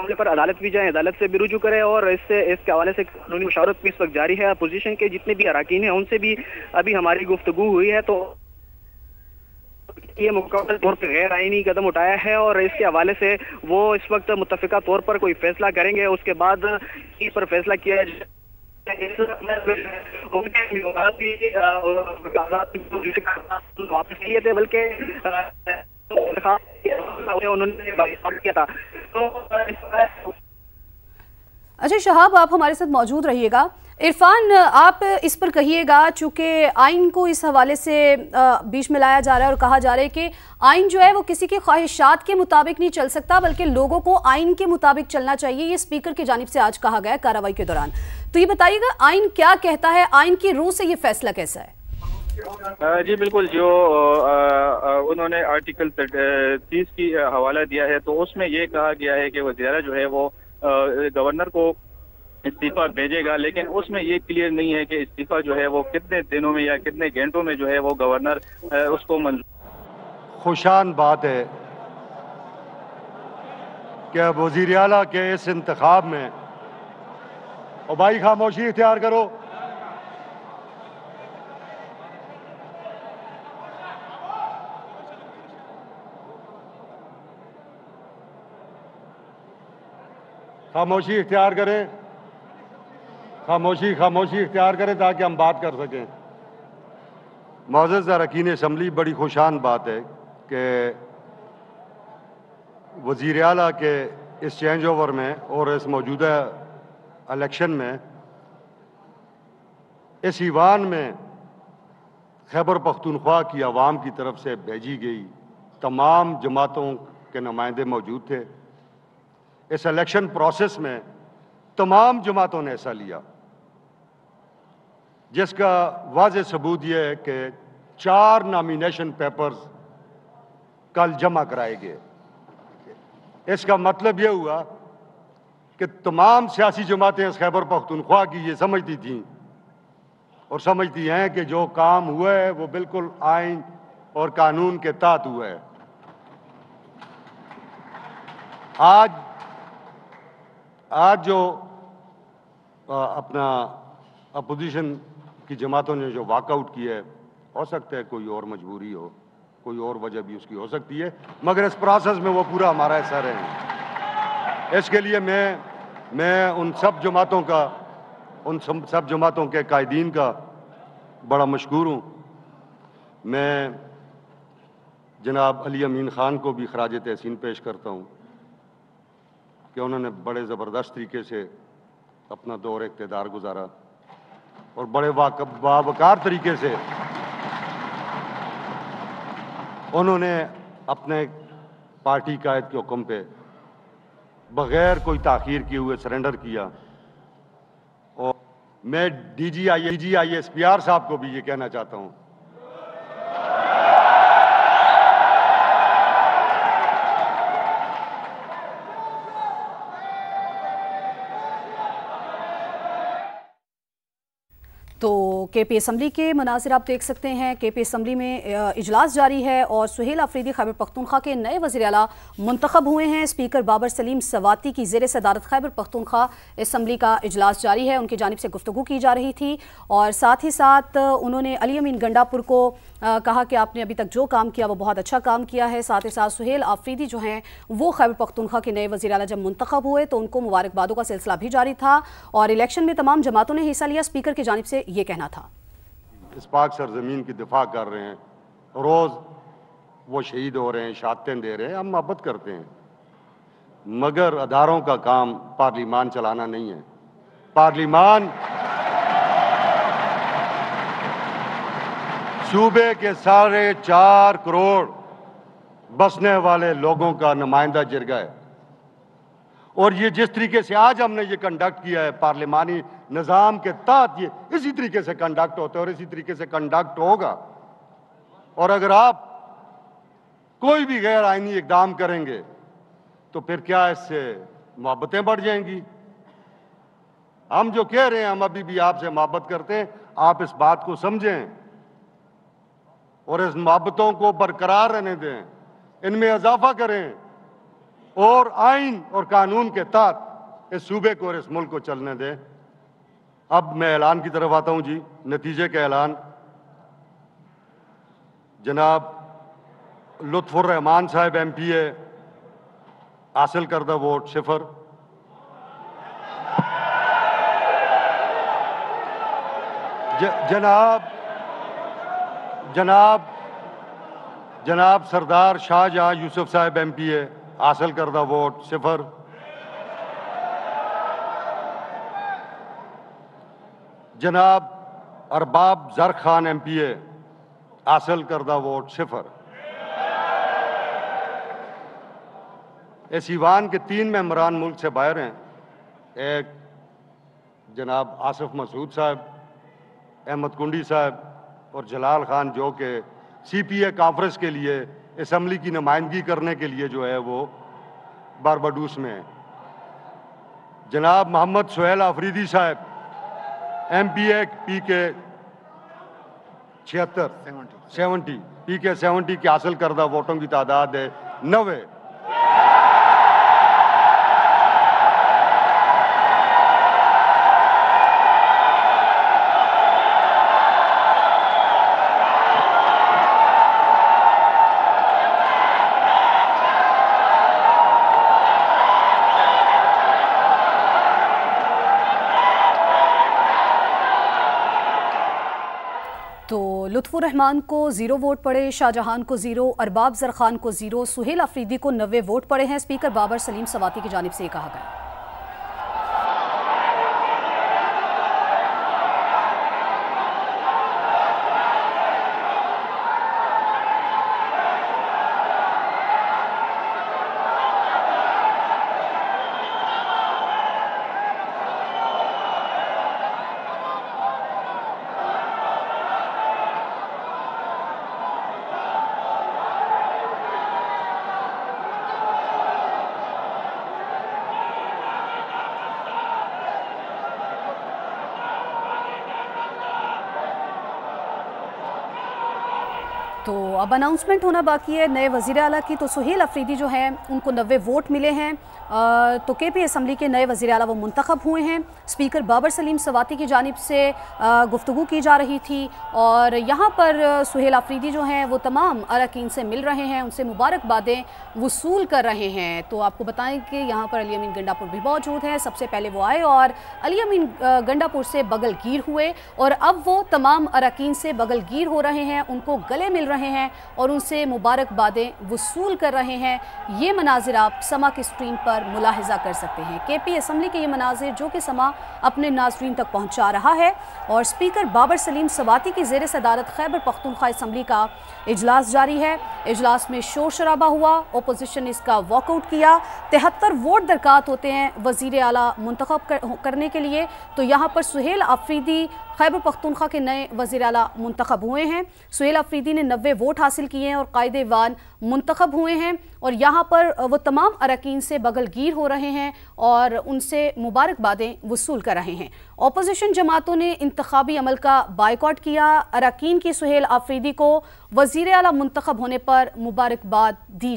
मामले पर अदालत भी जाए, अदालत से भी रुजू करे और इसके हवाले से कानूनी मुशावरत भी इस वक्त जारी है। अपोजिशन के जितने भी अरकान हैं उनसे भी अभी हमारी गुफ्तगू हुई है, तो ये मुकम्मल तौर पर गैर आईनी कदम उठाया है और इसके हवाले से वो इस वक्त मुत्तफिका तौर पर कोई फैसला करेंगे, उसके बाद इस पर फैसला किया जाए। वापस नहीं थे, बल्कि उन्होंने किया था। तो अच्छा शहाब, आप हमारे साथ मौजूद रहिएगा। इरफान, आप इस पर कहिएगा, चूंकि आइन को इस हवाले से बीच में लाया जा रहा है और कहा जा रहा है कि आइन जो है वो किसी की ख्वाहिशात के मुताबिक नहीं चल सकता, बल्कि लोगों को आइन के मुताबिक चलना चाहिए। ये स्पीकर की जानिब से आज कहा गया कार्रवाई के दौरान। तो ये बताइएगा, आइन क्या कहता है, आइन की रूह से ये फैसला कैसा है? जी बिल्कुल, जो उन्होंने आर्टिकल 30 की हवाला दिया है, तो उसमें ये कहा गया है कि वज़ीर जो है वो गवर्नर को इस्तीफा भेजेगा, लेकिन उसमें ये क्लियर नहीं है कि इस्तीफा जो है वो कितने दिनों में या कितने घंटों में जो है वो गवर्नर उसको मंजूर। खुशान बात है कि वज़ीर आला के इस इंतखाब में, और भाई खामोशी इख्तियार करो, खामोशी इख्तियार करें, खामोशी इख्तियार करें ताकि हम बात कर सकें। मुअज़्ज़ज़ अरकान असम्बली, बड़ी खुशान बात है कि वज़ीर आला के इस चेंज ओवर में और इस मौजूदा इलेक्शन में इस ईवान में खैबर पख्तूनख्वा की आवाम की तरफ से भेजी गई तमाम जमातों के नुमाइंदे मौजूद थे। इस इलेक्शन प्रोसेस में तमाम जमातों ने हिस्सा लिया, जिसका वाज़ेह सबूत यह है कि 4 नॉमिनेशन पेपर्स कल जमा कराए गए। इसका मतलब यह हुआ कि तमाम सियासी जमातें इस खैबर पख्तूनख्वा की ये समझती थीं और समझती हैं कि जो काम हुआ है वो बिल्कुल आइन और कानून के तहत हुआ है। आज जो अपना अपोजिशन की जमातों ने जो वॉकआउट किया है, हो सकता है कोई और मजबूरी हो, कोई और वजह भी उसकी हो सकती है, मगर इस प्रोसेस में वो पूरा हमारा हिस्सा रहे। इसके लिए मैं उन सब जमातों के कायदीन का बड़ा मशकूर हूँ। मैं जनाब अली अमीन ख़ान को भी ख़राज तहसीन पेश करता हूँ कि उन्होंने बड़े ज़बरदस्त तरीके से अपना दौर इक़्तिदार गुजारा और बड़े बावकार तरीके से उन्होंने अपने पार्टी कायद के हुक्म पे बग़ैर कोई ताख़ीर किए हुए सरेंडर किया। और मैं DGISPR साहब को भी ये कहना चाहता हूँ तो KP असम्बली के मनाज़िर आप देख सकते हैं। KP असम्बली में इजलास जारी है और सुहेल आफरीदी खैबर पख्तूनख्वा के नए वज़ीर आला मुंतखब हुए हैं। स्पीकर बाबर सलीम सवाती की ज़ेर सदारत खैबर पख्तूनख्वा असम्बली का इजलास जारी है। उनकी जानिब से गुफ्तगू की जा रही थी और साथ ही साथ उन्होंने अली अमीन गंडापुर को कहा कि आपने अभी तक जो काम किया वो बहुत अच्छा काम किया है। साथ ही साथ सुहेल आफरीदी जो हैं वो खैबर पख्तूनख्वा के नए वज़ीर आला जब मुंतखब हुए तो उनको मुबारकबादों का सिलसिला भी जारी था और इलेक्शन में तमाम जमातों ने हिस्सा लिया। स्पीकर की जानिब से ये कहना था, इस पाक सरजमीन की दिफा कर रहे हैं, रोज़ वो शहीद हो रहे हैं, शहादतें दे रहे हैं, हम मोहब्बत करते हैं, मगर अदारों का काम पार्लिमान चलाना नहीं है। पार्लिमान सूबे के 4.5 करोड़ बसने वाले लोगों का नुमाइंदा जिरगा है और ये जिस तरीके से आज हमने ये कंडक्ट किया है पार्लिमानी निज़ाम के तहत, ये इसी तरीके से कंडक्ट होता है और इसी तरीके से कंडक्ट होगा। और अगर आप कोई भी गैर आईनी इकदाम करेंगे तो फिर क्या इससे मोहब्बतें बढ़ जाएंगी? हम जो कह रहे हैं, हम अभी भी आपसे मोहब्बत करते हैं, आप इस बात को समझें और इस मोहब्बतों को बरकरार रहने दें, इनमें इजाफा करें। और आइन और कानून के तहत इस सूबे को और इस मुल्क को चलने दें। अब मैं ऐलान की तरफ आता हूं जी। नतीजे का ऐलान। जनाब लुत्फुर रहमान साहब MPA हासिल करदा वोट 0। जनाब सरदार शाहजहां यूसुफ साहब MPA हासिल करदा वोट 0। जनाब अरबाब जर खान MPA हासिल करदा वोट 0। इस ईवान के 3 मेंबरान मुल्क से बाहर हैं। एक जनाब आसिफ मसूद साहब, अहमद कुंडी साहब और जलाल खान, जो कि CPA कॉन्फ्रेंस के लिए असम्बली की नुमाइंदगी करने के लिए जो है वो बारबाडूस में है। जनाब मोहम्मद सुहेल आफरीदी साहब MPA PK 70 PK 70 की हासिल करदा वोटों की तादाद है 90। तो लुत्फुर रहमान को 0 वोट पड़े, शाहजहान को 0, अरबाब जर खान को 0, सुहेल अफरीदी को 90 वोट पड़े हैं। स्पीकर बाबर सलीम सवाती की जानिब से कहा गया। तो अब अनाउंसमेंट होना बाकी है नए वज़ीर आला की। तो सुहेल अफरीदी जो हैं उनको 90 वोट मिले हैं। तो KP असम्बली के नए वज़ीर आला वो मुंतखब हुए हैं। स्पीकर बाबर सलीम सवाती की जानिब से गुफ्तगू की जा रही थी और यहाँ पर सुहेल अफरीदी जो हैं वो तमाम अरकान से मिल रहे हैं, उनसे मुबारकबादें वसूल कर रहे हैं। तो आपको बताएं कि यहाँ पर अली अमीन गंडापुर भी मौजूद हैं। सबसे पहले वो आए और अली अमीन गंडापुर से बगलगीर हुए और अब वो तमाम अरकान से बगलगीर हो रहे हैं, उनको गले मिल रहे हैं और उनसे मुबारकबादें वसूल कर रहे हैं। ये मनाजिर आप समा की स्क्रीन पर मुलाहिजा कर सकते हैं। KP असम्बली के ये मनाजिर जो कि समा अपने नाज़रीन तक पहुंचा रहा है। और स्पीकर बाबर सलीम सवाती की ज़ेर सदारत खैबर पख्तूनख्वा असम्बली का इजलास जारी है। इजलास में शोर शराबा हुआ, अपोजिशन ने इसका वॉकआउट किया। 73 वोट दरकार होते हैं वज़ीर आला मुंतखब करने के लिए। तो यहाँ पर सुहेल अफरीदी खैबर पख्तूनख्वा के नए वज़ीर आला मुंतखब हुए हैं। सुहेल अफरीदी ने 90 वोट हासिल किए हैं और कायदे-ए-वान मुंतखब हुए हैं और यहाँ पर वो तमाम अरकान से बगलगीर हो रहे हैं और उनसे मुबारकबादें वसूल कर रहे हैं। अपोजिशन जमातों ने इंतखाबी अमल का बायकॉट किया। अरकान की सुहेल अफरीदी को वज़ीर आला मुंतखब होने पर मुबारकबाद दी।